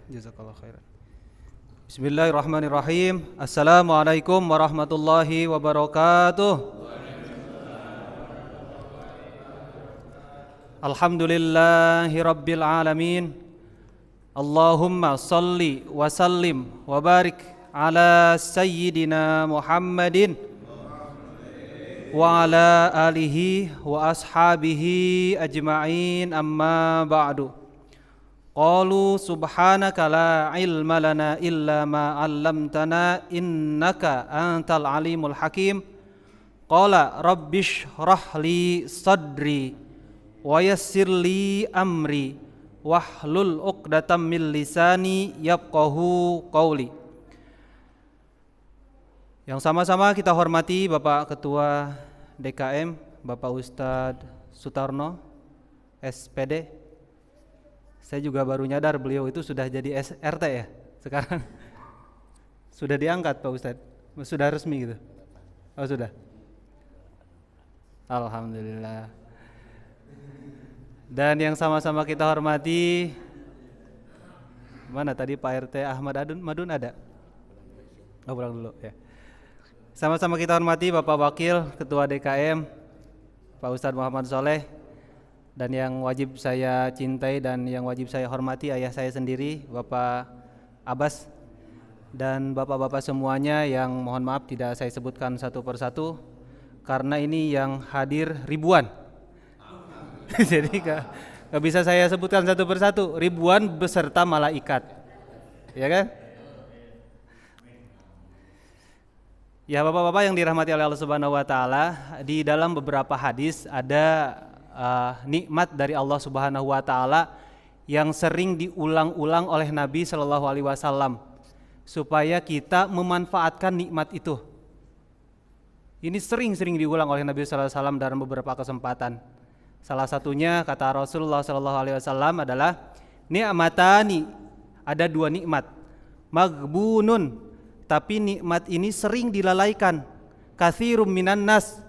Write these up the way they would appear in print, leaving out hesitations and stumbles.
Jazakallah khairan. Bismillahirrahmanirrahim. Assalamualaikum warahmatullahi wabarakatuh. Alhamdulillahi rabbil alamin. Allahumma salli wa sallim wa barik ala sayyidina Muhammadin wa ala alihi wa ashabihi ajma'in, amma ba'du. Qalu subhanaka la ilma lana illa ma 'allamtana innaka antal alimul hakim. Qala rabbishrah li sadri wa yassir li amri wahlul 'uqdatam min lisani yafqahu qawli. Yang sama-sama kita hormati Bapak Ketua DKM, Bapak Ustadz Sutarno, SPD. Saya juga baru nyadar beliau itu sudah jadi RT ya sekarang. Sudah diangkat Pak Ustadz, sudah resmi gitu. Oh sudah. Alhamdulillah. Dan yang sama-sama kita hormati, mana tadi Pak RT Ahmad Madun ada? Oh pulang dulu ya. Sama-sama kita hormati Bapak Wakil Ketua DKM, Pak Ustadz Muhammad Soleh. Dan yang wajib saya cintai dan yang wajib saya hormati ayah saya sendiri, Bapak Abbas. Dan bapak-bapak semuanya yang mohon maaf tidak saya sebutkan satu persatu karena ini yang hadir ribuan. Jadi gak bisa saya sebutkan satu persatu, ribuan beserta malaikat. Ya kan? Ya bapak-bapak yang dirahmati oleh Allah Subhanahu wa taala, di dalam beberapa hadis ada nikmat dari Allah Subhanahu wa taala yang sering diulang-ulang oleh Nabi Shallallahu alaihi wasallam supaya kita memanfaatkan nikmat itu. Ini sering-sering diulang oleh Nabi Shallallahu alaihi wasallam dalam beberapa kesempatan. Salah satunya kata Rasulullah Shallallahu alaihi wasallam adalah ni'matani, ada dua nikmat. Maghbunun tapi nikmat ini sering dilalaikan. Katsirum minan nas,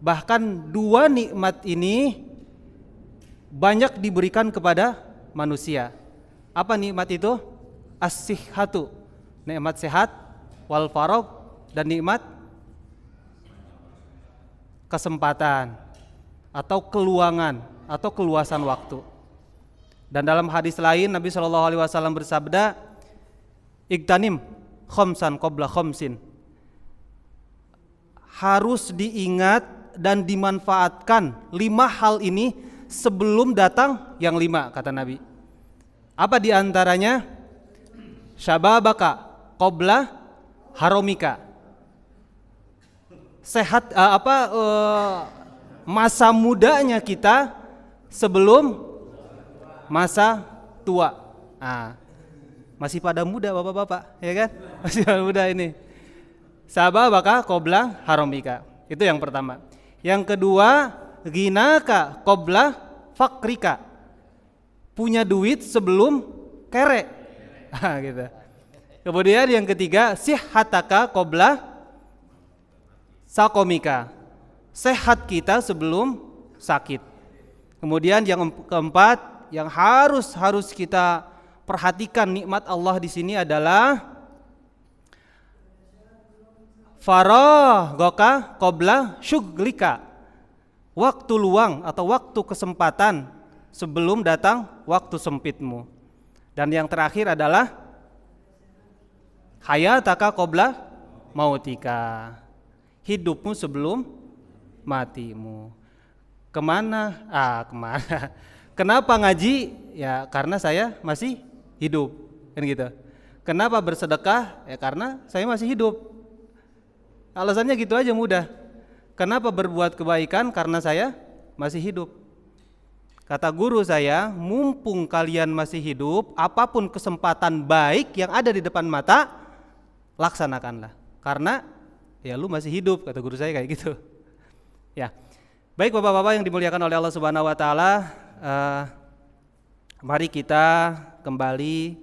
bahkan dua nikmat ini banyak diberikan kepada manusia. Apa nikmat itu? As-sihhatu, nikmat sehat, wal faragh, dan nikmat kesempatan atau keluangan atau keluasan waktu. Dan dalam hadis lain Nabi SAW bersabda, "Igtanim khamsan qabla khamsin." Harus diingat dan dimanfaatkan 5 hal ini sebelum datang yang 5, kata Nabi. Apa diantaranya? Syababaka qabla haromika. Sehat masa mudanya kita sebelum masa tua. Masih pada muda bapak-bapak, ya kan? Masih pada muda ini. Sababaka qabla haromika. Itu yang pertama. Yang kedua, ghinaka qabla fakrika. Punya duit sebelum kere. Gitu. Kemudian yang ketiga, sihhataka qabla sakomika. Sehat kita sebelum sakit. Kemudian yang keempat, yang harus kita perhatikan nikmat Allah di sini adalah faraghaka qabla syughlika. Waktu luang atau waktu kesempatan sebelum datang waktu sempitmu. Dan yang terakhir adalah hayataka qabla mautika. Hidupmu sebelum matimu. Kemana? Kenapa ngaji? Ya karena saya masih hidup, kan gitu. Kenapa bersedekah? Ya karena saya masih hidup. Alasannya gitu aja, mudah. Kenapa berbuat kebaikan? Karena saya masih hidup. Kata guru saya, mumpung kalian masih hidup, apapun kesempatan baik yang ada di depan mata, laksanakanlah. Karena ya lu masih hidup, kata guru saya kayak gitu. Ya. Baik bapak-bapak yang dimuliakan oleh Allah Subhanahu wa taala, mari kita kembali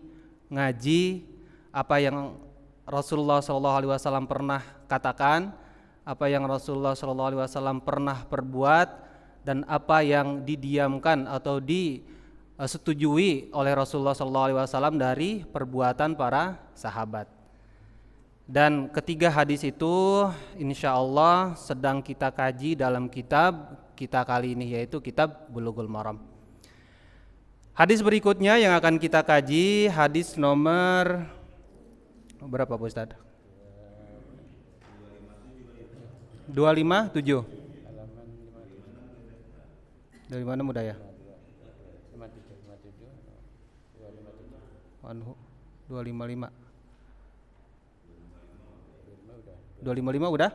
ngaji apa yang Rasulullah SAW pernah katakan, apa yang Rasulullah SAW pernah perbuat, dan apa yang didiamkan atau disetujui oleh Rasulullah SAW dari perbuatan para sahabat. Dan ketiga hadis itu insya Allah sedang kita kaji dalam kitab kita kali ini, yaitu kitab Bulughul Maram. Hadis berikutnya yang akan kita kaji hadis nomor berapa Pak Ustadz? 257. Dari mana mudah ya? 255. 255 udah?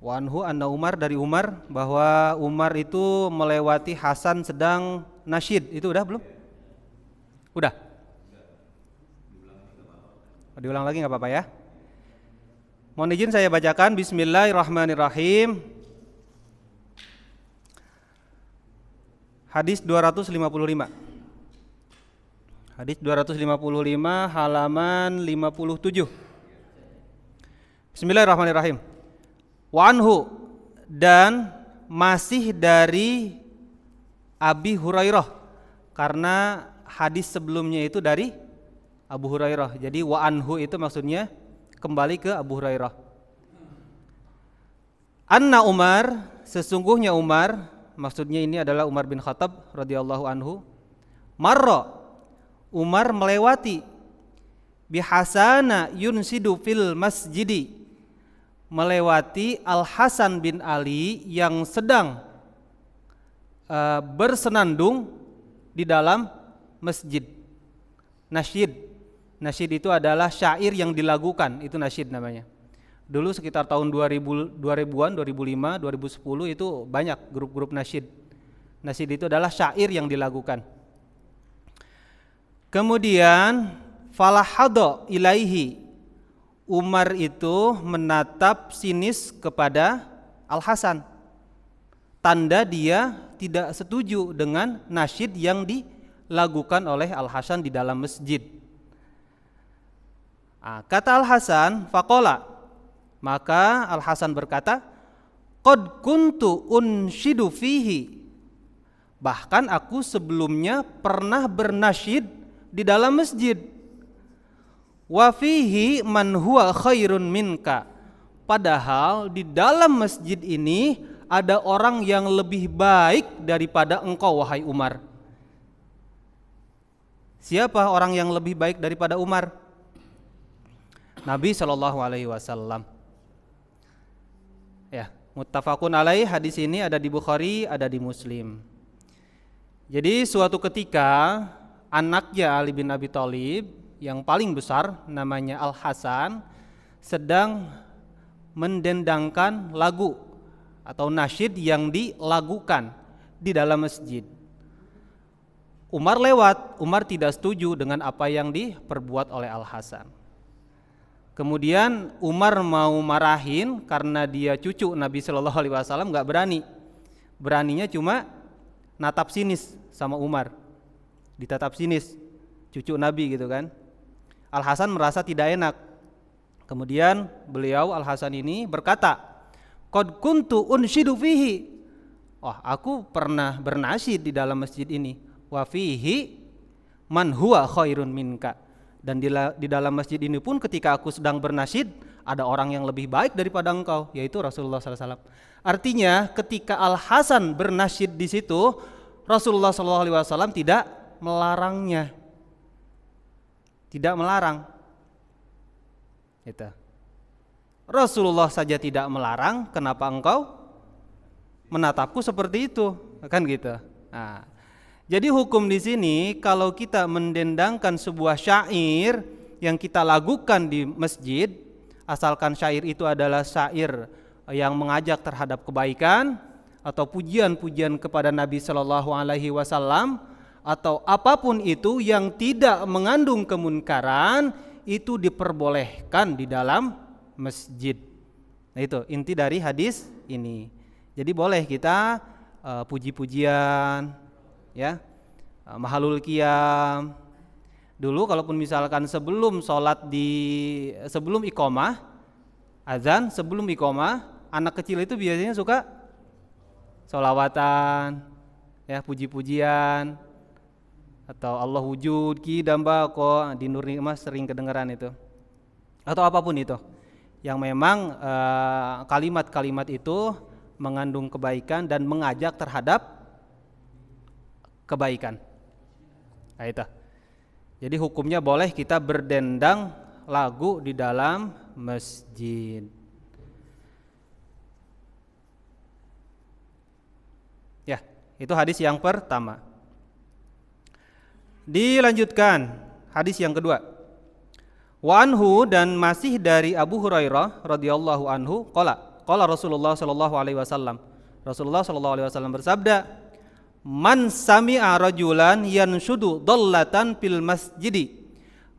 Wanhu anna Umar, dari Umar, bahwa Umar itu melewati Hasan sedang nasyid. Itu udah belum? Udah. Diulang lagi nggak apa-apa ya. Mohon izin saya bacakan. Bismillahirrahmanirrahim. Hadis 255. Hadis 255 halaman 57. Bismillahirrahmanirrahim. Wa anhu, dan masih dari Abi Hurairah, karena hadis sebelumnya itu dari Abu Hurairah. Jadi wa anhu itu maksudnya kembali ke Abu Hurairah. Anna Umar, sesungguhnya Umar, maksudnya ini adalah Umar bin Khattab radhiyallahu anhu. Marra, Umar melewati bihasana yunsidu fil masjidi, melewati Al Hasan bin Ali yang sedang bersenandung di dalam masjid. Nasyid itu adalah syair yang dilagukan, itu nasyid namanya. Dulu sekitar tahun 2000-an, 2005, 2010 itu banyak grup-grup nasyid. Nasyid itu adalah syair yang dilagukan. Kemudian falahadha ilaihi, Umar itu menatap sinis kepada Al Hasan. Tanda dia tidak setuju dengan nasyid yang dilagukan oleh Al Hasan di dalam masjid. Kata Al-Hasan, faqala, maka Al-Hasan berkata, qad kuntu unshidu fihi, bahkan aku sebelumnya pernah bernasyid di dalam masjid. Wa fihi man huwa khairun minka, padahal di dalam masjid ini ada orang yang lebih baik daripada engkau wahai Umar. Siapa orang yang lebih baik daripada Umar? Nabi Shallallahu Alaihi Wasallam. Ya, muttafaqun alaih, hadis ini ada di Bukhari, ada di Muslim. Jadi suatu ketika anaknya Ali bin Abi Thalib yang paling besar namanya Al-Hasan sedang mendendangkan lagu atau nasyid yang dilagukan di dalam masjid. Umar lewat, Umar tidak setuju dengan apa yang diperbuat oleh Al-Hasan. Kemudian Umar mau marahin karena dia cucu Nabi Shallallahu Alaihi Wasallam, nggak berani. Beraninya cuma natap sinis sama Umar, ditatap sinis, cucu Nabi gitu kan. Al-Hasan merasa tidak enak. Kemudian beliau Al-Hasan ini berkata, qad kuntu unshidu fihi, aku pernah bernasyid di dalam masjid ini. Wa fihi man huwa khairun minka, dan di dalam masjid ini pun ketika aku sedang bernasyid ada orang yang lebih baik daripada engkau, yaitu Rasulullah SAW. Artinya ketika Al-Hasan bernasyid di situ, Rasulullah SAW tidak melarangnya, tidak melarang. Itu. Rasulullah saja tidak melarang, kenapa engkau menatapku seperti itu, kan gitu. Nah, jadi hukum di sini kalau kita mendendangkan sebuah syair yang kita lakukan di masjid, asalkan syair itu adalah syair yang mengajak terhadap kebaikan atau pujian-pujian kepada Nabi Shallallahu Alaihi Wasallam atau apapun itu yang tidak mengandung kemunkaran, itu diperbolehkan di dalam masjid. Nah, itu inti dari hadis ini. Jadi boleh kita puji-pujian, ya, mahalul qiyam. Dulu kalaupun misalkan sebelum sebelum iqamah, azan, sebelum iqamah, anak kecil itu biasanya suka sholawatan, ya, puji-pujian, atau Allah wujud ki damba ko di Nur Nikmah sering kedengaran itu, atau apapun itu yang memang kalimat-kalimat itu mengandung kebaikan dan mengajak terhadap kebaikan. Nah, itu. Jadi hukumnya boleh kita berdendang lagu di dalam masjid. Ya, itu hadis yang pertama. Dilanjutkan hadis yang kedua. Wa anhu, dan masih dari Abu Hurairah radhiyallahu anhu, qala Rasulullah sallallahu alaihi wasallam. Rasulullah sallallahu alaihi wasallam bersabda, man sami'a rajulan yanshudu dhallatan fil masjidi,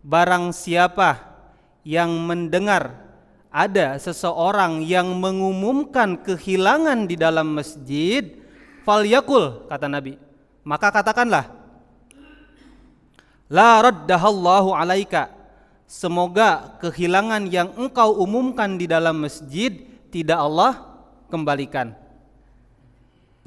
barang siapa yang mendengar ada seseorang yang mengumumkan kehilangan di dalam masjid, falyakul, kata Nabi, maka katakanlah, la raddahallahu alaika, semoga kehilangan yang engkau umumkan di dalam masjid tidak Allah kembalikan.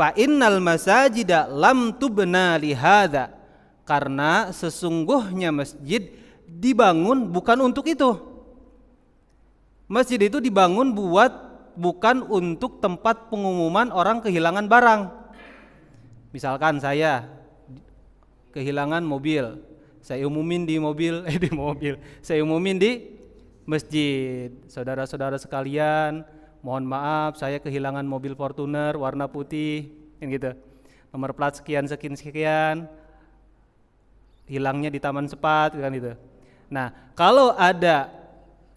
Fa innal masajida lam tubna lihada, karena sesungguhnya masjid dibangun bukan untuk itu. Masjid itu dibangun bukan untuk tempat pengumuman orang kehilangan barang. Misalkan saya kehilangan mobil, saya umumin di mobil, saya umumin di masjid. Saudara-saudara sekalian, mohon maaf, saya kehilangan mobil Fortuner warna putih, kan gitu. Nomor plat sekian, hilangnya di Taman Sepat, kan gitu. Nah, kalau ada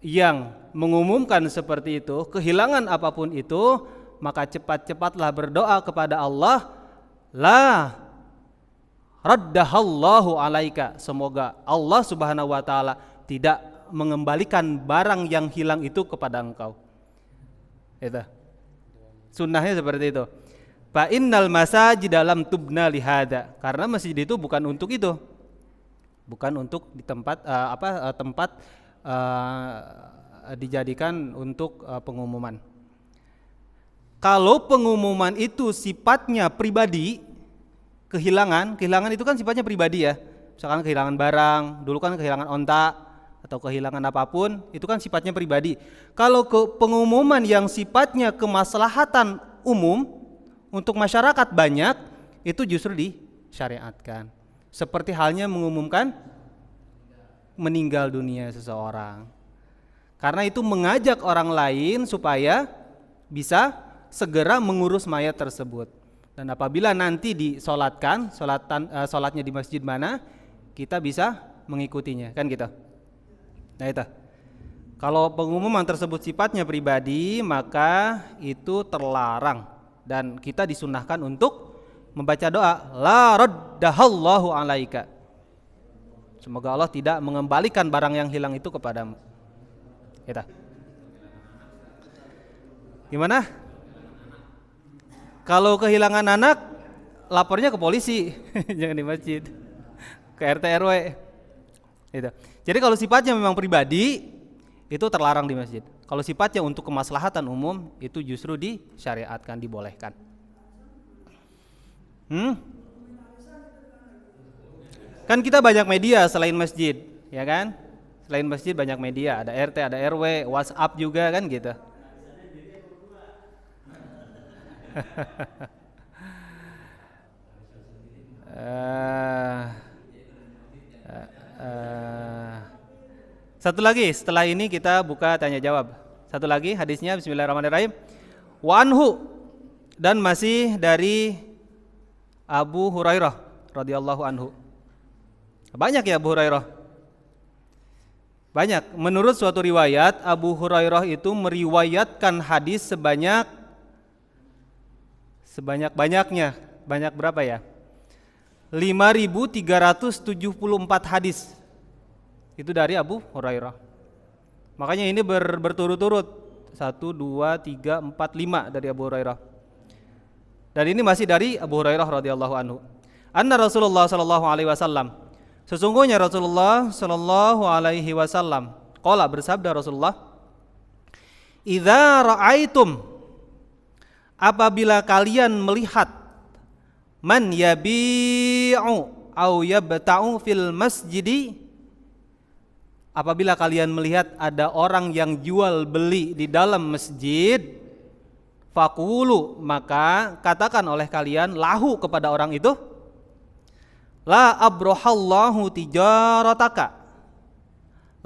yang mengumumkan seperti itu, kehilangan apapun itu, maka cepat-cepatlah berdoa kepada Allah, la raddahallahu alaika, semoga Allah Subhanahu wa taala tidak mengembalikan barang yang hilang itu kepada engkau. Itu sunnahnya seperti itu. Fa innal masajid lam tubna lihada, karena masjid itu bukan untuk itu, bukan untuk di tempat tempat dijadikan untuk pengumuman. Kalau pengumuman itu sifatnya pribadi, kehilangan itu kan sifatnya pribadi ya. Misalkan kehilangan barang, dulu kan kehilangan onta atau kehilangan apapun, itu kan sifatnya pribadi. Kalau pengumuman yang sifatnya kemaslahatan umum untuk masyarakat banyak, itu justru disyariatkan. Seperti halnya mengumumkan meninggal dunia seseorang. Karena itu mengajak orang lain supaya bisa segera mengurus mayat tersebut. Dan apabila nanti disolatkan, solatnya di masjid mana, kita bisa mengikutinya, kan gitu. Nah itu. Kalau pengumuman tersebut sifatnya pribadi, maka itu terlarang dan kita disunahkan untuk membaca doa la raddahallahu alaika. Semoga Allah tidak mengembalikan barang yang hilang itu kepadamu. Kita. Gimana? Kalau kehilangan anak, lapornya ke polisi, jangan di masjid, ke RT RW. Gitu. Jadi kalau sifatnya memang pribadi, itu terlarang di masjid. Kalau sifatnya untuk kemaslahatan umum, itu justru disyariatkan, dibolehkan. Kan kita banyak media selain masjid, ya kan? Selain masjid banyak media, ada RT, ada RW, WhatsApp juga kan gitu. Satu lagi, setelah ini kita buka tanya jawab. Satu lagi hadisnya, bismillahirrahmanirrahim. Wa anhu, dan masih dari Abu Hurairah radhiyallahu anhu. Banyak ya Abu Hurairah. Banyak. Menurut suatu riwayat, Abu Hurairah itu meriwayatkan hadis sebanyak-banyaknya. Banyak berapa ya? 5.374 hadis. Itu dari Abu Hurairah. Makanya ini berturut-turut 1, 2, 3, 4, 5 dari Abu Hurairah. Dan ini masih dari Abu Hurairah radhiyallahu anhu. Anna Rasulullah sallallahu alaihi wasallam, sesungguhnya Rasulullah sallallahu alaihi wasallam qala, bersabda Rasulullah, idza ra'aitum, apabila kalian melihat, man yabi'u au yabta'u fil masjidi, apabila kalian melihat ada orang yang jual beli di dalam masjid, faqulu, maka katakan oleh kalian lahu kepada orang itu, la abrohallahu tijarataka,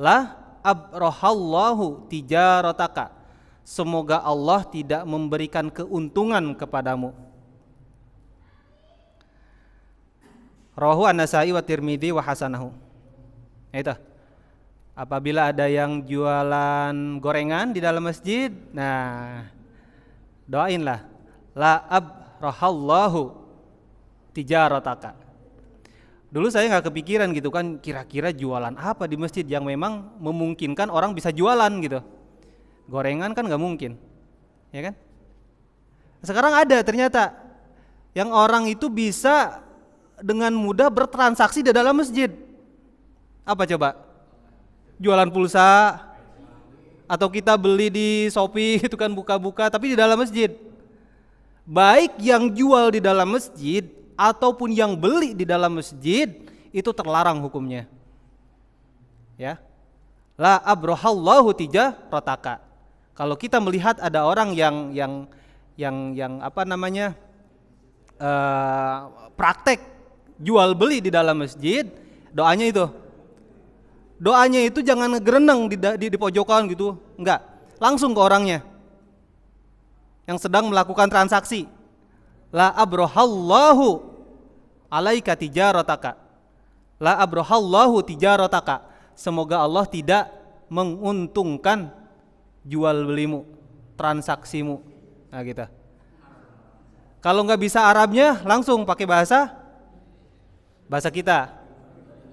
la abrohallahu tijarataka, semoga Allah tidak memberikan keuntungan kepadamu. Rawahu An-Nasa'i wa Tirmidzi wa hasanahu. Itu. Apabila ada yang jualan gorengan di dalam masjid, nah doainlah la abrahallahu tijarataka. Dulu saya nggak kepikiran gitu kan, kira-kira jualan apa di masjid yang memang memungkinkan orang bisa jualan gitu. Gorengan kan nggak mungkin, ya kan? Sekarang ada ternyata yang orang itu bisa dengan mudah bertransaksi di dalam masjid. Apa coba? Jualan pulsa, atau kita beli di Shopee itu kan buka-buka, tapi di dalam masjid. Baik yang jual di dalam masjid ataupun yang beli di dalam masjid, itu terlarang hukumnya. Ya. La abrohallahu tijarataka. Kalau kita melihat ada orang yang apa namanya? Praktek jual beli di dalam masjid, doanya itu jangan ngegereneng di pojokan gitu, enggak, langsung ke orangnya yang sedang melakukan transaksi. La abrohallahu alaika tijarataka, la abrohallahu tijarataka, semoga Allah tidak menguntungkan jual belimu, transaksimu. Nah gitu. Kalau nggak bisa Arabnya, langsung pakai bahasa kita.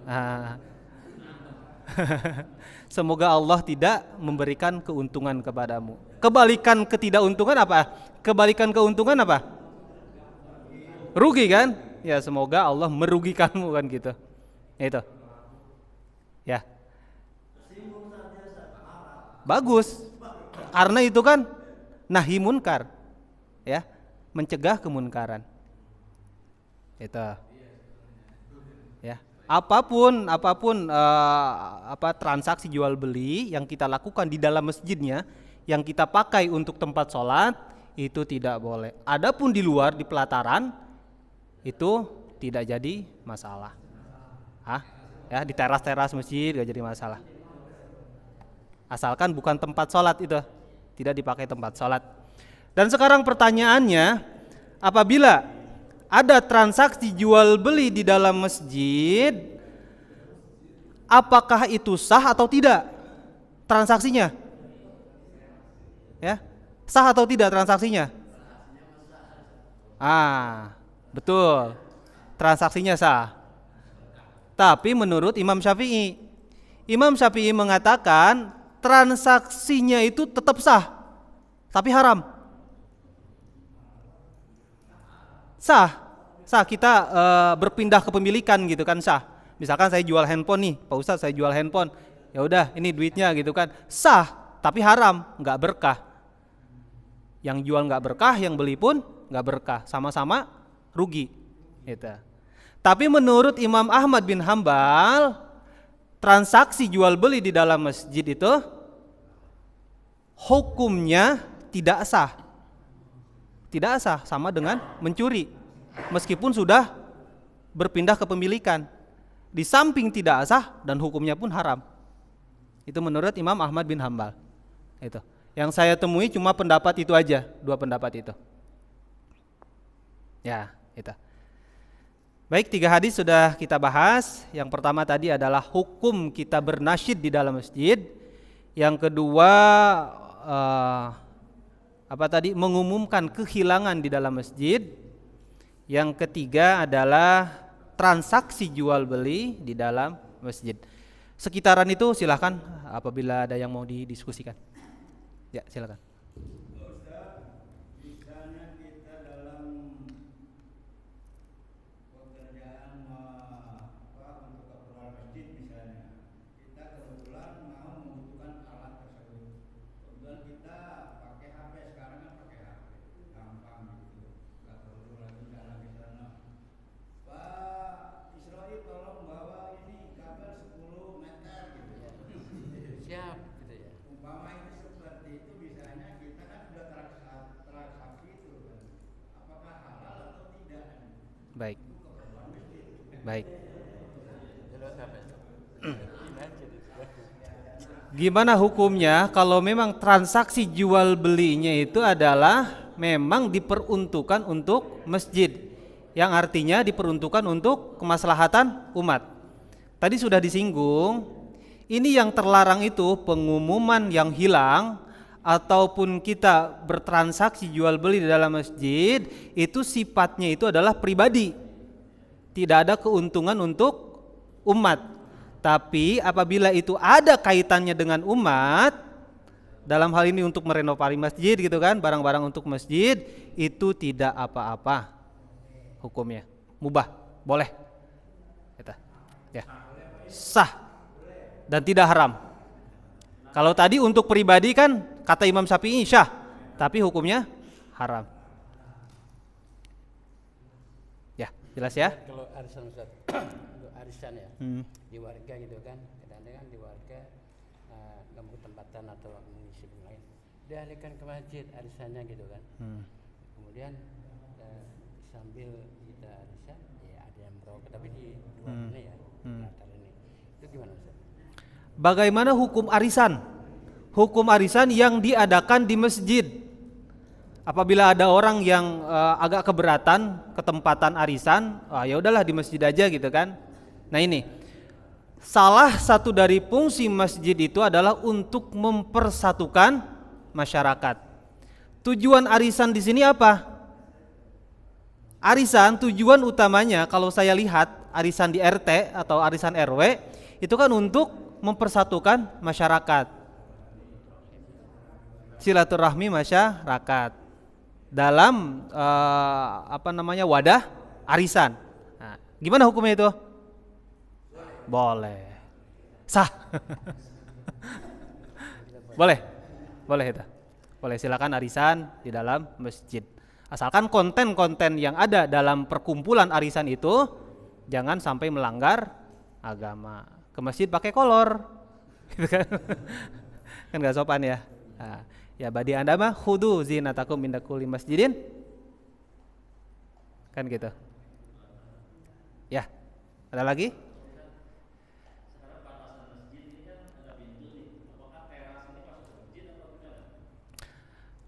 Nah, semoga Allah tidak memberikan keuntungan kepadamu. Kebalikan ketidakuntungan apa? Kebalikan keuntungan apa? Rugi kan? Ya, semoga Allah merugikanmu kan gitu. Itu. Ya. Bagus. Karena itu kan nahi munkar. Ya, mencegah kemunkaran. Itu. Ya. Apapun transaksi jual beli yang kita lakukan di dalam masjidnya, yang kita pakai untuk tempat sholat, itu tidak boleh. Adapun di luar, di pelataran, itu tidak jadi masalah. Ya, di teras-teras masjid gak jadi masalah. Asalkan bukan tempat sholat itu, tidak dipakai tempat sholat. Dan sekarang pertanyaannya, apabila ada transaksi jual beli di dalam masjid, apakah itu sah atau tidak transaksinya? Ya, sah atau tidak transaksinya? Betul, transaksinya sah. Tapi menurut Imam Syafi'i mengatakan transaksinya itu tetap sah, tapi haram. Sah kita berpindah kepemilikan gitu kan sah. Misalkan saya jual handphone nih, Pak Ustadz saya jual handphone, ya udah ini duitnya gitu kan, sah, tapi haram, nggak berkah. Yang jual nggak berkah, yang beli pun nggak berkah, sama-sama rugi. Gitu. Tapi menurut Imam Ahmad bin Hambal, transaksi jual beli di dalam masjid itu hukumnya tidak sah. Tidak sah, sama dengan mencuri. Meskipun sudah berpindah kepemilikan, di samping tidak sah dan hukumnya pun haram. Itu menurut Imam Ahmad bin Hambal. Itu. Yang saya temui cuma pendapat itu aja, 2 pendapat itu. Ya, itu. Baik, 3 hadis sudah kita bahas. Yang pertama tadi adalah hukum kita bernasyid di dalam masjid. Yang kedua mengumumkan kehilangan di dalam masjid. Yang ketiga adalah transaksi jual beli di dalam masjid. Sekitaran itu silahkan apabila ada yang mau didiskusikan. Ya, silakan. Baik. Gimana hukumnya kalau memang transaksi jual belinya itu adalah memang diperuntukkan untuk masjid, yang artinya diperuntukkan untuk kemaslahatan umat. Tadi sudah disinggung, ini yang terlarang itu pengumuman yang hilang ataupun kita bertransaksi jual beli di dalam masjid, itu sifatnya itu adalah pribadi. Tidak ada keuntungan untuk umat. Tapi apabila itu ada kaitannya dengan umat, dalam hal ini untuk merenovasi masjid gitu kan, barang-barang untuk masjid, itu tidak apa-apa hukumnya. Mubah, boleh. Ya. Sah dan tidak haram. Kalau tadi untuk pribadi kan kata Imam Syafi'i syah, tapi hukumnya haram. Jelas ya? Kalau arisan Ustaz, untuk arisan ya, di warga gitu kan, kadang-kadang di warga nggak mau tempatan atau mengisi lain, dialihkan ke masjid arisannya gitu kan. Kemudian sambil kita arisan, ya ada yang merokok, tapi di luar ini ya, latar ini, itu gimana Ustaz? Bagaimana hukum arisan? Hukum arisan yang diadakan di masjid. Apabila ada orang yang agak keberatan ketempatan arisan, ya udahlah di masjid aja gitu kan. Nah ini, salah satu dari fungsi masjid itu adalah untuk mempersatukan masyarakat. Tujuan arisan di sini apa? Arisan tujuan utamanya kalau saya lihat arisan di RT atau arisan RW itu kan untuk mempersatukan masyarakat. Silaturahmi masyarakat dalam wadah arisan. Nah, gimana hukumnya itu? Boleh. Sah. Boleh, boleh itu. Boleh, silakan arisan di dalam masjid. Asalkan konten-konten yang ada dalam perkumpulan arisan itu jangan sampai melanggar agama. Ke masjid pakai kolor, gitu kan? Kan nggak sopan ya. Nah, ya badi anda mah khudu zinatakum inda kulli masjidin, kan gitu. Ya, ada lagi?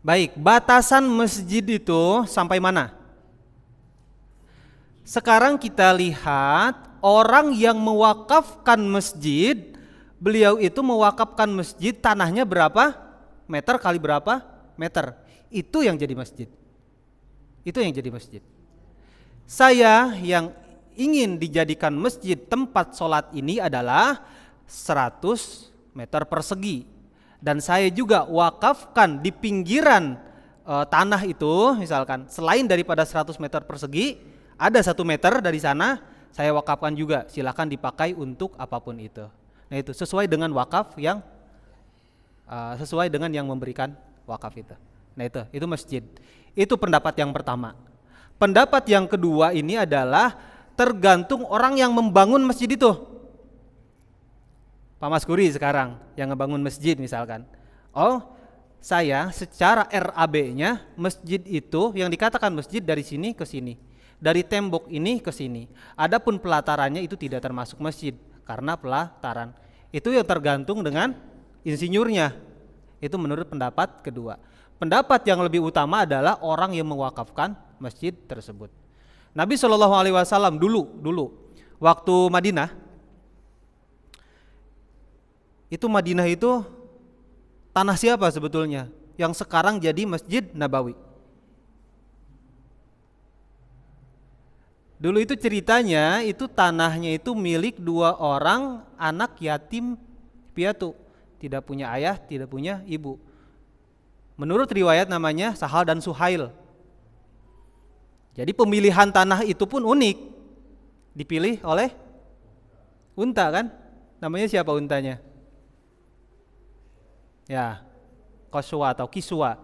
Baik, batasan masjid itu sampai mana? Sekarang kita lihat orang yang mewakafkan masjid, beliau itu mewakafkan masjid tanahnya berapa meter kali berapa meter. Itu yang jadi masjid. Itu yang jadi masjid. Saya yang ingin dijadikan masjid tempat sholat ini adalah 100 meter persegi. Dan saya juga wakafkan di pinggiran tanah itu, misalkan selain daripada 100 meter persegi, ada 1 meter dari sana, saya wakafkan juga, silakan dipakai untuk apapun itu. Nah itu sesuai dengan wakaf yang sesuai dengan yang memberikan wakaf itu. Nah itu masjid. Itu pendapat yang pertama. Pendapat yang kedua ini adalah tergantung orang yang membangun masjid itu. Pak Mas Kuri sekarang yang ngebangun masjid misalkan. Oh, saya secara RAB-nya masjid itu yang dikatakan masjid dari sini ke sini. Dari tembok ini ke sini. Adapun pelatarannya itu tidak termasuk masjid karena pelataran. Itu yang tergantung dengan insinyurnya. Itu menurut pendapat kedua. Pendapat yang lebih utama adalah orang yang mewakafkan masjid tersebut. Nabi SAW dulu waktu Madinah, itu Madinah itu tanah siapa sebetulnya yang sekarang jadi Masjid Nabawi? Dulu itu ceritanya itu tanahnya itu milik 2 orang anak yatim piatu, tidak punya ayah, tidak punya ibu. Menurut riwayat namanya Sahal dan Suhail. Jadi pemilihan tanah itu pun unik. Dipilih oleh unta kan? Namanya siapa untanya? Ya, Qaswa atau Kiswa.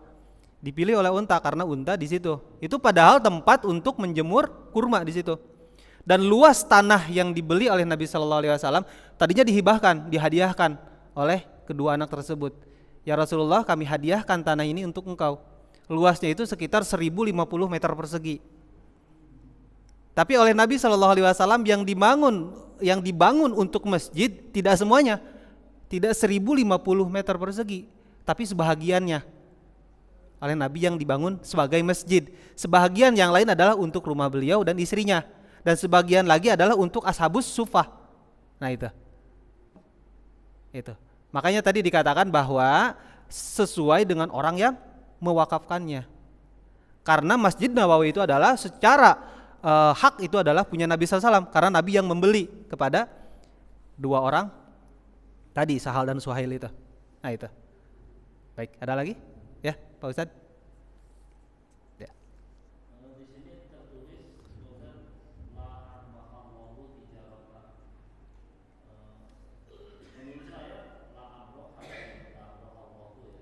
Dipilih oleh unta karena unta di situ. Itu padahal tempat untuk menjemur kurma di situ. Dan luas tanah yang dibeli oleh Nabi SAW tadinya dihadiahkan oleh kedua anak tersebut. Ya Rasulullah, kami hadiahkan tanah ini untuk engkau. Luasnya itu sekitar 1050 meter persegi. Tapi oleh Nabi SAW yang dibangun untuk masjid tidak semuanya. Tidak 1050 meter persegi, tapi sebahagiannya oleh Nabi yang dibangun sebagai masjid. Sebahagian yang lain adalah untuk rumah beliau dan istrinya, dan sebagian lagi adalah untuk ashabus sufah. Nah itu. Makanya tadi dikatakan bahwa sesuai dengan orang yang mewakafkannya. Karena Masjid Nabawi itu adalah secara hak itu adalah punya Nabi SAW, karena Nabi yang membeli kepada 2 orang tadi, Sahal dan Suhail itu. Nah itu. Baik, ada lagi? Ya, Pak Ustadz. Ya. Di sini tertulis la arbahallahu tijarata. Menurut saya la arbahallahu ya.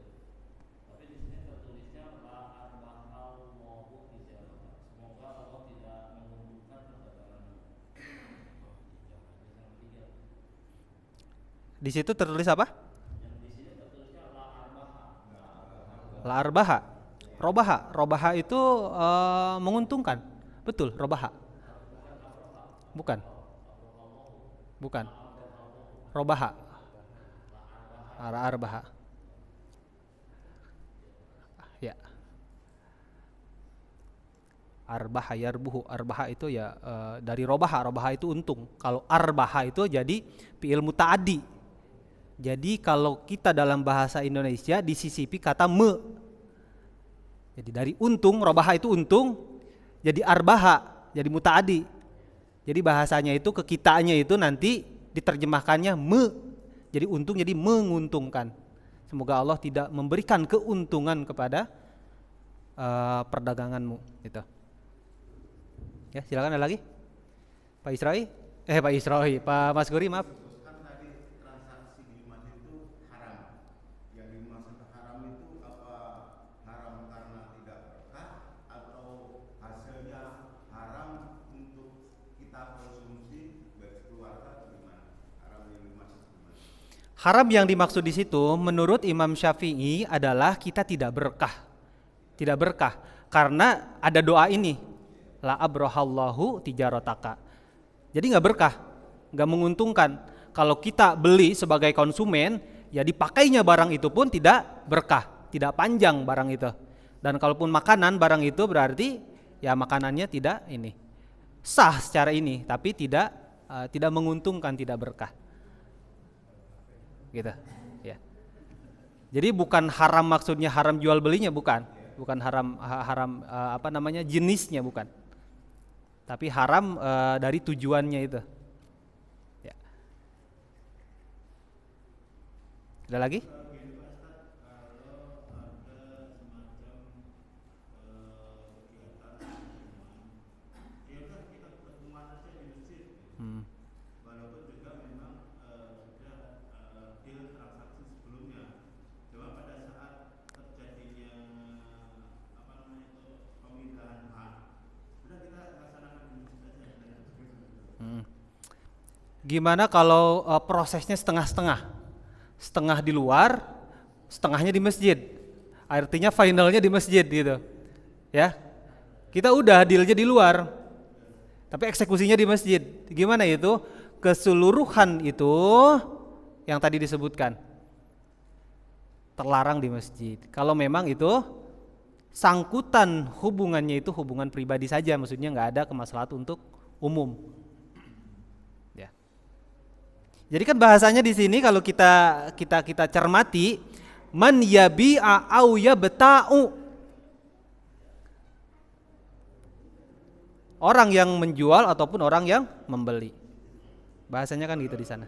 Tapi di sini tertulisnya la arbahallahu tijarata. Semoga Allah tidak menguntungkan perdagangan. Di situ tertulis apa? La arbaha. Robaha itu menguntungkan. Betul, robaha. Bukan. Robaha. Arbaha. Ya. Arbaha yarbuhu. Arbaha itu ya dari robaha. Robaha itu untung. Kalau arbaha itu jadi fi'il muta'addi. Jadi kalau kita dalam bahasa Indonesia disisipi kata me. Jadi dari untung, robaha itu untung, jadi arbaha, jadi muta'adi. Jadi bahasanya itu kekitaannya itu nanti diterjemahkannya me. Jadi untung jadi menguntungkan. Semoga Allah tidak memberikan keuntungan kepada perdaganganmu. Gitu. Ya silakan ada lagi, Pak Isra'i, Pak Mas Guri maaf. Haram yang dimaksud di situ menurut Imam Syafi'i adalah kita tidak berkah. Tidak berkah karena ada doa ini. La abrahallahu tijarataka. Jadi nggak berkah, nggak menguntungkan. Kalau kita beli sebagai konsumen, ya dipakainya barang itu pun tidak berkah, tidak panjang barang itu. Dan kalaupun makanan barang itu berarti ya makanannya tidak ini sah secara ini, tapi tidak menguntungkan, tidak berkah. Gitu, ya. Jadi bukan haram maksudnya haram jual belinya, bukan haram jenisnya bukan. Tapi haram dari tujuannya itu. Ya. Ada lagi? Gimana kalau prosesnya setengah-setengah? Setengah di luar, setengahnya di masjid. Artinya finalnya di masjid gitu. Ya. Kita udah dealnya di luar. Tapi eksekusinya di masjid. Gimana itu? Keseluruhan itu yang tadi disebutkan terlarang di masjid. Kalau memang itu sangkutan hubungannya itu hubungan pribadi saja, maksudnya nggak ada kemaslahatan untuk umum. Ya. Jadi kan bahasanya di sini kalau kita cermati, man yabi'a au yabta'u. Orang yang menjual ataupun orang yang membeli. Bahasanya kan gitu di sana.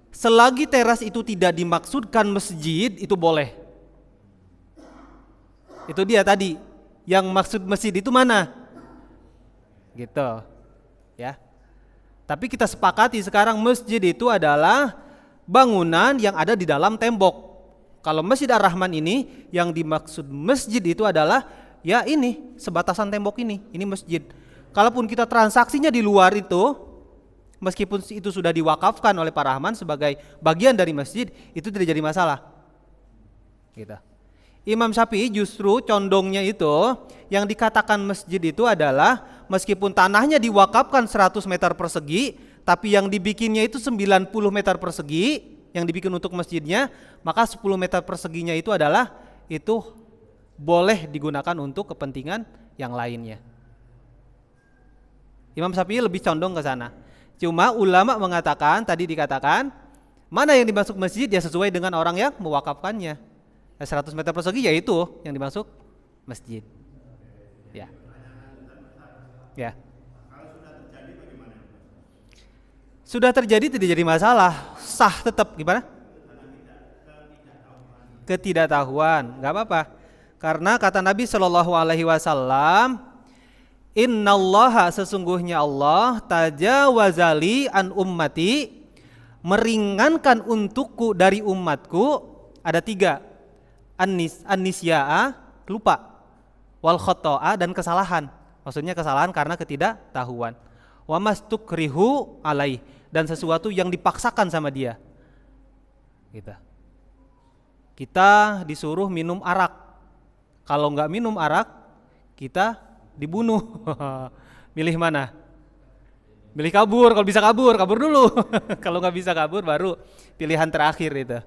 Selagi teras itu tidak dimaksudkan masjid, itu boleh. Itu dia tadi. Yang maksud masjid itu mana? Gitu. Ya. Tapi kita sepakati sekarang masjid itu adalah bangunan yang ada di dalam tembok. Kalau Masjid Ar-Rahman ini yang dimaksud masjid itu adalah ya ini sebatasan tembok ini masjid. Kalaupun kita transaksinya di luar itu, meskipun itu sudah diwakafkan oleh Pak Rahman sebagai bagian dari masjid, itu tidak jadi masalah. Gitu. Imam Syafi'i justru condongnya itu yang dikatakan masjid itu adalah meskipun tanahnya diwakafkan 100 meter persegi, tapi yang dibikinnya itu 90 meter persegi, yang dibikin untuk masjidnya, maka 10 meter perseginya itu adalah itu boleh digunakan untuk kepentingan yang lainnya. Imam Syafi'i lebih condong ke sana. Cuma ulama mengatakan, tadi dikatakan, mana yang dimasuk masjid ya sesuai dengan orang yang mewakafkannya. 100 meter persegi ya itu yang dimasuk masjid. Ya. Ya. Sudah terjadi tidak jadi masalah, sah tetap gimana? Ketidaktahuan, nggak apa-apa. Karena kata Nabi Shallallahu Alaihi Wasallam, Innallaha sesungguhnya Allah tajawazali an ummati, meringankan untukku dari umatku ada 3, an-nisya'a lupa, wal khoto'a dan kesalahan, maksudnya kesalahan karena ketidaktahuan, wa mastukrihu alaih dan sesuatu yang dipaksakan sama dia. Kita disuruh minum arak, kalau nggak minum arak kita dibunuh. Milih mana? Milih kabur. Kalau bisa kabur dulu. Kalau nggak bisa kabur baru pilihan terakhir itu.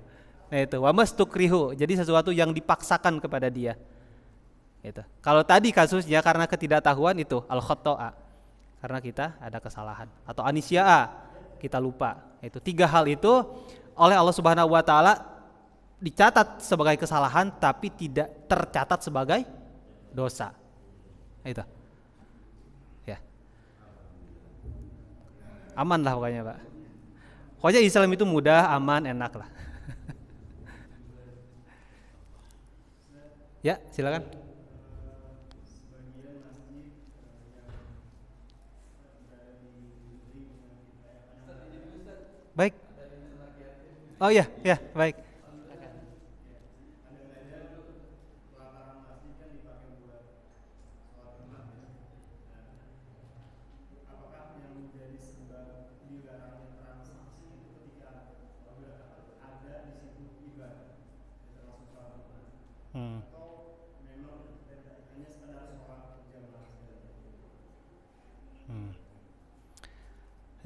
Nah itu wamastukrihu, jadi sesuatu yang dipaksakan kepada dia. Itu. Kalau tadi kasusnya karena ketidaktahuan itu al-khoto'a, karena kita ada kesalahan, atau anisya'a, kita lupa. Itu 3 hal itu oleh Allah Subhanahu Wa Taala dicatat sebagai kesalahan, tapi tidak tercatat sebagai dosa. Itu ya, aman lah pokoknya Pak. Pokoknya Islam itu mudah, aman, enak lah. Ya silakan. Baik. Oh iya ya baik.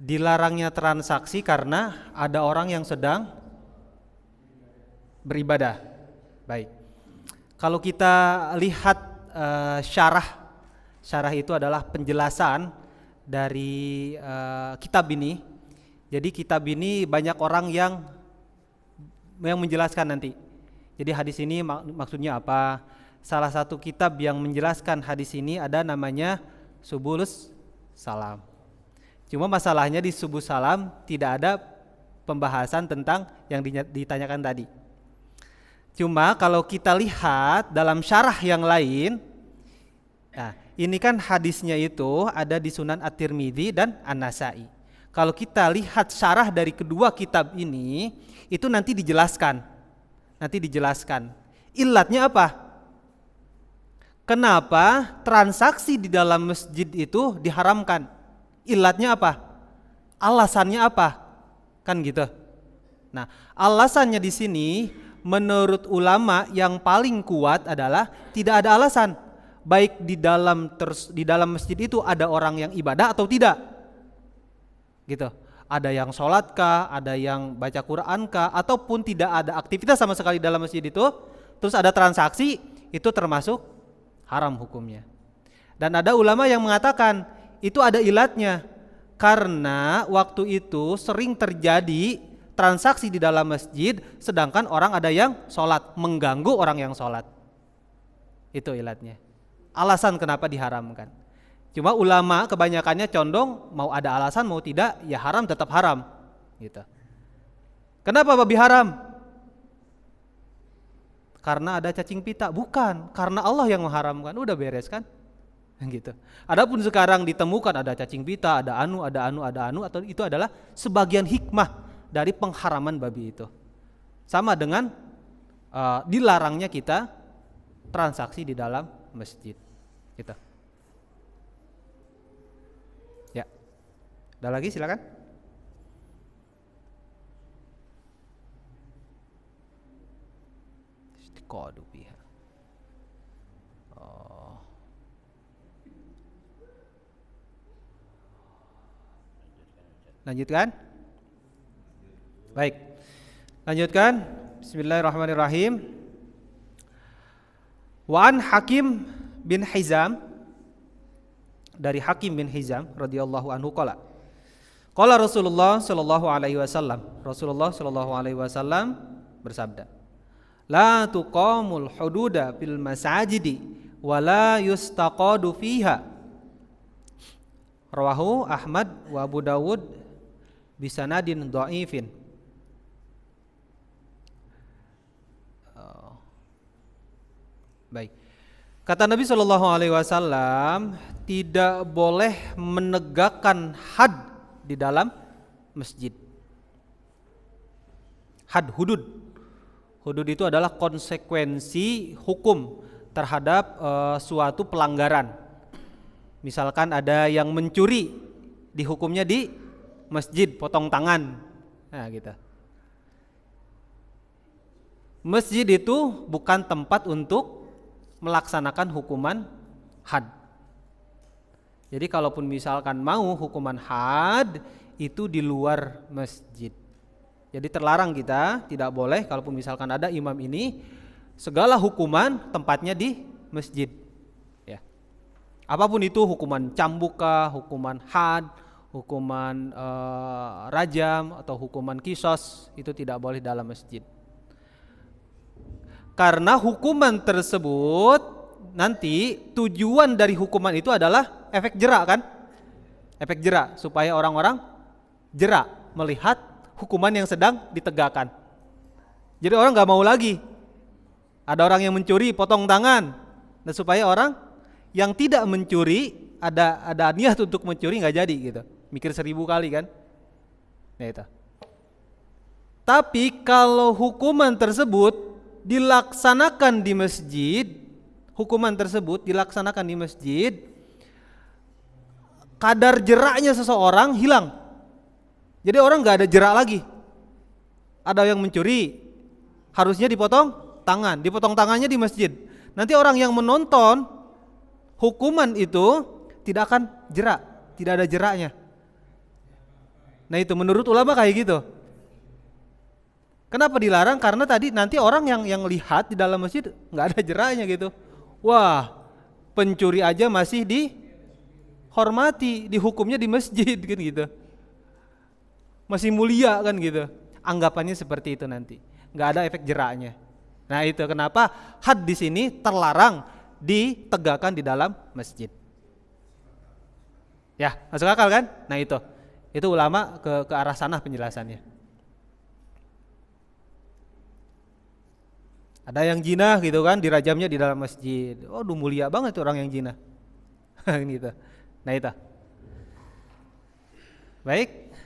dilarangnya transaksi karena ada orang yang sedang beribadah. Baik. Kalau kita lihat syarah itu adalah penjelasan dari kitab ini. Jadi kitab ini banyak orang yang menjelaskan nanti. Jadi hadis ini maksudnya apa? Salah satu kitab yang menjelaskan hadis ini ada namanya Subulus Salam. Cuma masalahnya di Subulus Salam tidak ada pembahasan tentang yang ditanyakan tadi. Cuma kalau kita lihat dalam syarah yang lain, nah ini kan hadisnya itu ada di Sunan At-Tirmidzi dan An-Nasa'i. Kalau kita lihat syarah dari kedua kitab ini, itu nanti dijelaskan. Ilatnya apa? Kenapa transaksi di dalam masjid itu diharamkan? Ilatnya apa? Alasannya apa? Kan gitu. Nah, alasannya di sini menurut ulama yang paling kuat adalah tidak ada alasan. Baik di dalam masjid itu ada orang yang ibadah atau tidak. Gitu. Ada yang sholat kah, ada yang baca Quran kah, ataupun tidak ada aktivitas sama sekali dalam masjid itu, terus ada transaksi, itu termasuk haram hukumnya. Dan ada ulama yang mengatakan itu ada ilatnya, karena waktu itu sering terjadi transaksi di dalam masjid, sedangkan orang ada yang sholat, mengganggu orang yang sholat. Itu ilatnya, alasan kenapa diharamkan. Cuma ulama kebanyakannya condong mau ada alasan mau tidak, ya haram tetap haram gitu. Kenapa babi haram? Karena ada cacing pita? Bukan, karena Allah yang mengharamkan. Udah beres kan? Gitu. Adapun sekarang ditemukan ada cacing pita, ada anu, atau itu adalah sebagian hikmah dari pengharaman babi itu. Sama dengan dilarangnya kita transaksi di dalam masjid. Gitu. Ya. Ada lagi silakan. Istiqadu biha. Lanjutkan. Baik. Lanjutkan. Bismillahirrahmanirrahim. Wa an Hakim bin Hizam, dari Hakim bin Hizam radhiyallahu anhu qala. Qala Rasulullah sallallahu alaihi wasallam. Rasulullah sallallahu alaihi wasallam bersabda, la tuqamul hududa fil masajidi wa la yustaqadu fiha. Rawahu Ahmad wa Abu Dawud bisanadin dhaifin. Baik. Kata Nabi Shallallahu Alaihi Wasallam, tidak boleh menegakkan had di dalam masjid. Had, hudud. Hudud itu adalah konsekuensi hukum terhadap suatu pelanggaran. Misalkan ada yang mencuri, dihukumnya di masjid, potong tangan. Nah, gitu. Masjid itu bukan tempat untuk melaksanakan hukuman had. Jadi kalaupun misalkan mau hukuman had itu di luar masjid. Jadi terlarang, kita tidak boleh kalaupun misalkan ada imam ini, segala hukuman tempatnya di masjid. Ya. Apapun itu, hukuman cambuk kah, hukuman had, hukuman rajam atau hukuman kisos, itu tidak boleh dalam masjid. Karena hukuman tersebut nanti tujuan dari hukuman itu adalah efek jerak kan? Efek jerak, supaya orang-orang jerak melihat hukuman yang sedang ditegakkan. Jadi orang gak mau lagi ada orang yang mencuri potong tangan. Dan supaya orang yang tidak mencuri ada niat untuk mencuri gak jadi gitu. Mikir 1000 kali kan? Nah itu. Tapi kalau hukuman tersebut dilaksanakan di masjid, hukuman tersebut dilaksanakan di masjid, kadar jeraknya seseorang hilang. Jadi orang gak ada jerak lagi. Ada yang mencuri, harusnya dipotong tangannya di masjid. Nanti orang yang menonton hukuman itu tidak akan jerak, tidak ada jeraknya. Nah itu menurut ulama kayak gitu. Kenapa dilarang? Karena tadi nanti orang yang lihat di dalam masjid nggak ada jeraknya gitu. Wah, pencuri aja masih dihormati, dihukumnya di masjid kan gitu. Masih mulia kan gitu. Anggapannya seperti itu nanti. Nggak ada efek jeraknya. Nah itu kenapa had di sini terlarang ditegakkan di dalam masjid. Ya, masuk akal kan? Nah itu ulama ke arah sana penjelasannya. Ada yang jinah gitu kan, dirajamnya di dalam masjid. Oh, mulia banget tuh orang yang jinah. Gitu. Nah itu. Baik.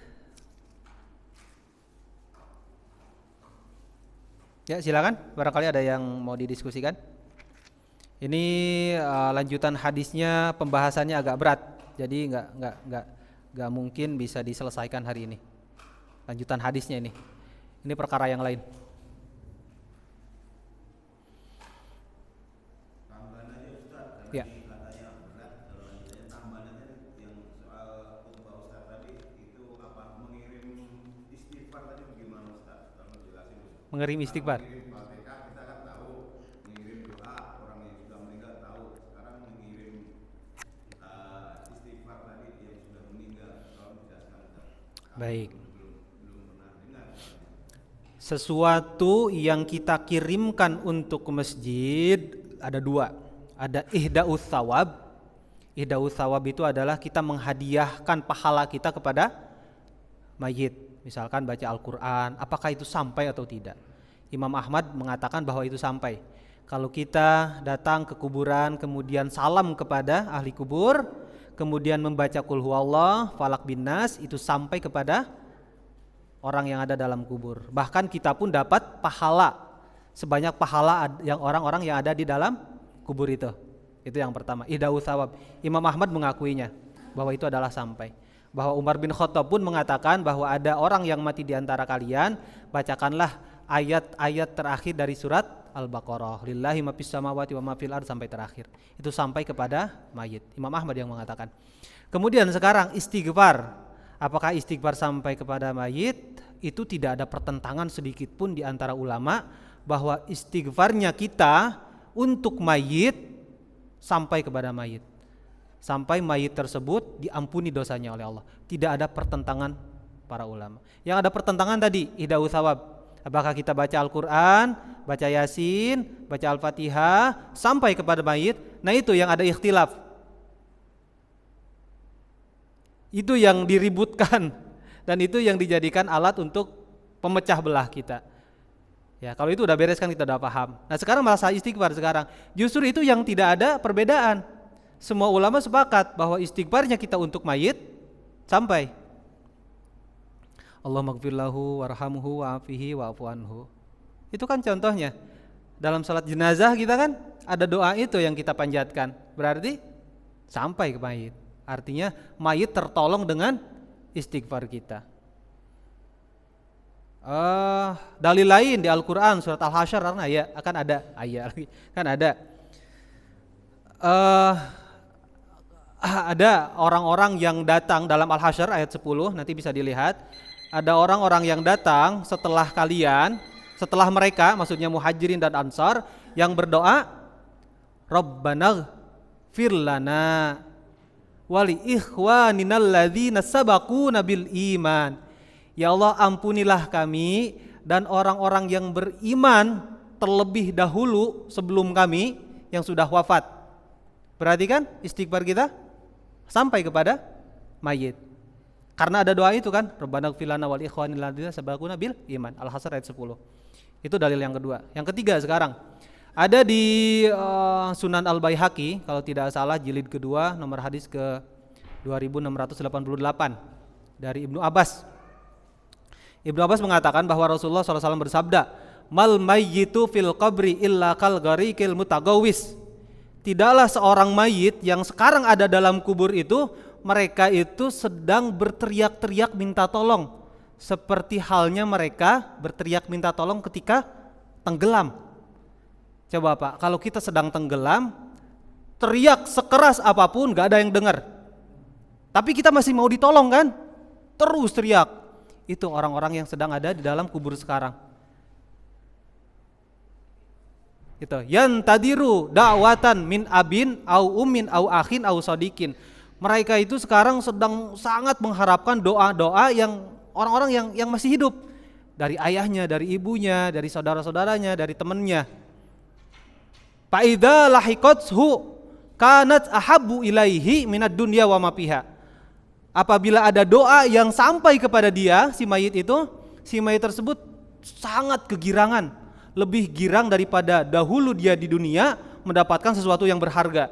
Ya silakan, barangkali ada yang mau didiskusikan. Ini lanjutan hadisnya, pembahasannya agak berat, jadi nggak mungkin bisa diselesaikan hari ini. Lanjutan hadisnya ini perkara yang lain. Ya. Mengirim istighfar. Baik. Sesuatu yang kita kirimkan untuk ke masjid ada dua. Ada ihda'us thawab. Ihda'us thawab itu adalah kita menghadiahkan pahala kita kepada mayit. Misalkan baca Al-Quran, apakah itu sampai atau tidak? Imam Ahmad mengatakan bahwa itu sampai. Kalau kita datang ke kuburan kemudian salam kepada ahli kubur, kemudian membaca qul huwallah, falak bin nas, itu sampai kepada orang yang ada dalam kubur. Bahkan kita pun dapat pahala sebanyak pahala yang orang-orang yang ada di dalam kubur itu. Itu yang pertama, ihda'us thawab. Imam Ahmad mengakuinya bahwa itu adalah sampai. Bahwa Umar bin Khattab pun mengatakan bahwa ada orang yang mati di antara kalian, bacakanlah ayat-ayat terakhir dari surat Al-Baqarah, lillahi ma fis samawati wa ma fil ardh, sampai terakhir. Itu sampai kepada mayit. Imam Ahmad yang mengatakan. Kemudian sekarang istighfar. Apakah istighfar sampai kepada mayit? Itu tidak ada pertentangan sedikit pun di antara ulama bahwa istighfarnya kita untuk mayit sampai kepada mayit. Sampai mayit tersebut diampuni dosanya oleh Allah. Tidak ada pertentangan para ulama. Yang ada pertentangan tadi ihda'us thawab. Apakah kita baca Al-Quran, baca Yasin, baca Al-Fatihah sampai kepada mayit? Nah itu yang ada ikhtilaf. Itu yang diributkan dan itu yang dijadikan alat untuk pemecah belah kita. Ya, kalau itu udah beres kan kita udah paham. Nah sekarang masalah istighfar sekarang. Justru itu yang tidak ada perbedaan. Semua ulama sepakat bahwa istighfarnya kita untuk mayit sampai. Allahumma ighfir lahu warhamhu wa'afihi wa'fu anhu. Itu kan contohnya. Dalam salat jenazah kita kan ada doa itu yang kita panjatkan. Berarti sampai ke mayit. Artinya mayit tertolong dengan istighfar kita. Dalil lain di Al-Quran surat Al-Hasyr karena ya akan ada ayat kan ada orang-orang yang datang dalam Al-Hasyr ayat 10 nanti bisa dilihat. Ada orang-orang yang datang setelah kalian, setelah mereka maksudnya muhajirin dan ansar yang berdoa Rabbana ighfir lana wali ikhwaninal ladzina sabaquna bil iman. Ya Allah, ampunilah kami dan orang-orang yang beriman terlebih dahulu sebelum kami yang sudah wafat. Perhatikan istighfar kita sampai kepada mayit. Karena ada doa itu kan, Rabbana ighfir lana wal ikhwanil ladzina sabaquna bil iman. Al-Hasyr ayat 10. Itu dalil yang kedua. Yang ketiga sekarang ada di Sunan Al-Baihaqi kalau tidak salah jilid kedua nomor hadis ke 2688 dari Ibnu Abbas. Ibnu Abbas mengatakan bahwa Rasulullah SAW bersabda, mal mayyitu fil qabri illa kal gharikil mutagawis. Tidaklah seorang mayit yang sekarang ada dalam kubur itu, mereka itu sedang berteriak-teriak minta tolong, seperti halnya mereka berteriak minta tolong ketika tenggelam. Coba Pak, kalau kita sedang tenggelam, teriak sekeras apapun gak ada yang dengar, tapi kita masih mau ditolong kan? Terus teriak. Itu orang-orang yang sedang ada di dalam kubur sekarang. Itu yantadiru da'watan min abin au ummin au akhin au sadikin. Mereka itu sekarang sedang sangat mengharapkan doa-doa yang orang-orang yang masih hidup, dari ayahnya, dari ibunya, dari saudara-saudaranya, dari temannya. Fa idza lahiqathu kanat ahabbu ilaihi minad dunya wa ma fiha. Apabila ada doa yang sampai kepada dia, si mayit tersebut sangat kegirangan, lebih girang daripada dahulu dia di dunia mendapatkan sesuatu yang berharga.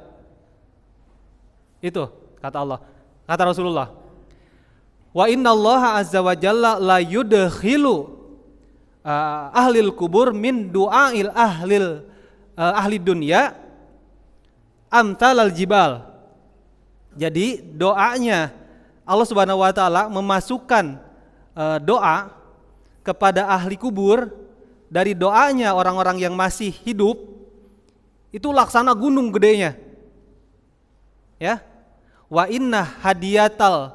Itu kata Allah, kata Rasulullah. Wa innallaha azza wa jalla la yudkhilu ahlil kubur min du'ail ahli dunya amtalal jibal. Jadi doanya Allah Subhanahu wa taala memasukkan doa kepada ahli kubur dari doanya orang-orang yang masih hidup itu laksana gunung gedenya. Ya. Wa inna hadiyatal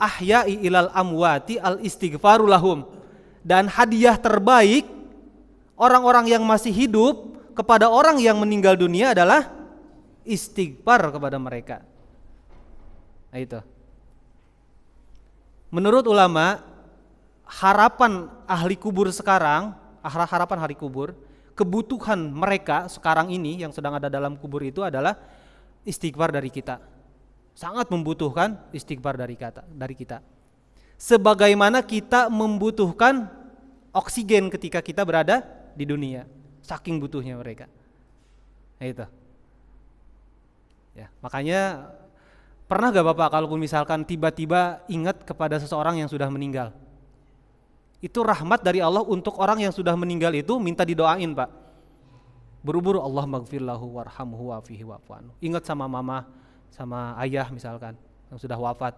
ahya'i ilal amwati al istighfaru lahum. Dan hadiah terbaik orang-orang yang masih hidup kepada orang yang meninggal dunia adalah istighfar kepada mereka. Nah itu. Menurut ulama, harapan ahli kubur sekarang, harapan ahli kubur, kebutuhan mereka sekarang ini yang sedang ada dalam kubur itu adalah istighfar dari kita. Sangat membutuhkan istighfar dari kita. Sebagaimana kita membutuhkan oksigen ketika kita berada di dunia, saking butuhnya mereka. Nah itu. Ya, makanya pernah gak Bapak kalaupun misalkan tiba-tiba ingat kepada seseorang yang sudah meninggal? Itu rahmat dari Allah untuk orang yang sudah meninggal itu minta didoain, Pak. Buru-buru Allah maghfirlahu warhamhu wa'fihi wa'fu anhu. Ingat sama mama, sama ayah misalkan yang sudah wafat.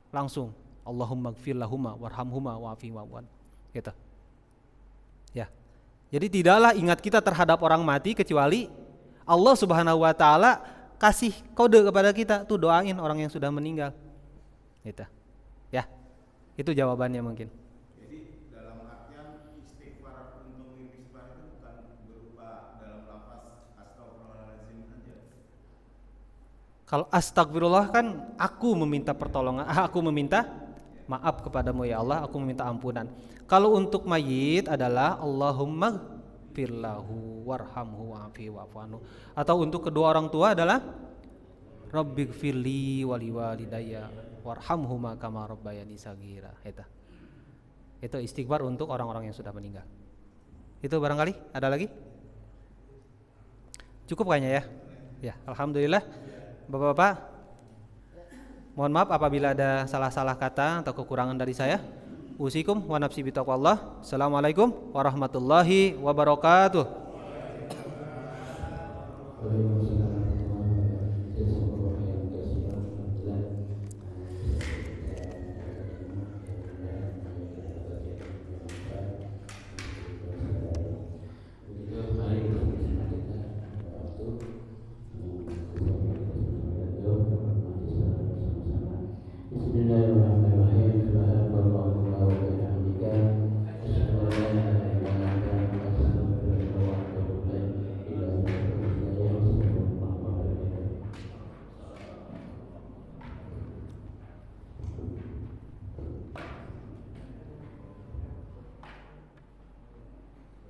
Langsung Allahumma maghfirlahuma warhamhuma wa'fihi wa'fu anhu. Gitu. Ya. Jadi tidaklah ingat kita terhadap orang mati kecuali Allah Subhanahu wa taala kasih kode kepada kita, tuh doain orang yang sudah meninggal. Gitu. Ya. Itu jawabannya mungkin. Jadi dalam artian istighfar untuk misbah itu bukan berupa dalam lafaz astagfirullahaladzim saja. Kalau astagfirullah kan aku meminta pertolongan, aku meminta maaf kepadamu ya Allah, aku meminta ampunan. Kalau untuk mayit adalah Allahumma firlahu warhamhu wa'afihi wa'fu anhu. Atau untuk kedua orang tua adalah Rabbighfirli wali walidayya warhamhuma kama rabbayani saghira. Itu istighfar untuk orang-orang yang sudah meninggal. Itu barangkali ada lagi? Cukup kayaknya ya. Ya, alhamdulillah. Bapak-bapak, mohon maaf apabila ada salah-salah kata atau kekurangan dari saya. Usikum wa nafsi bitaqwallah. Assalamualaikum warahmatullahi wabarakatuh.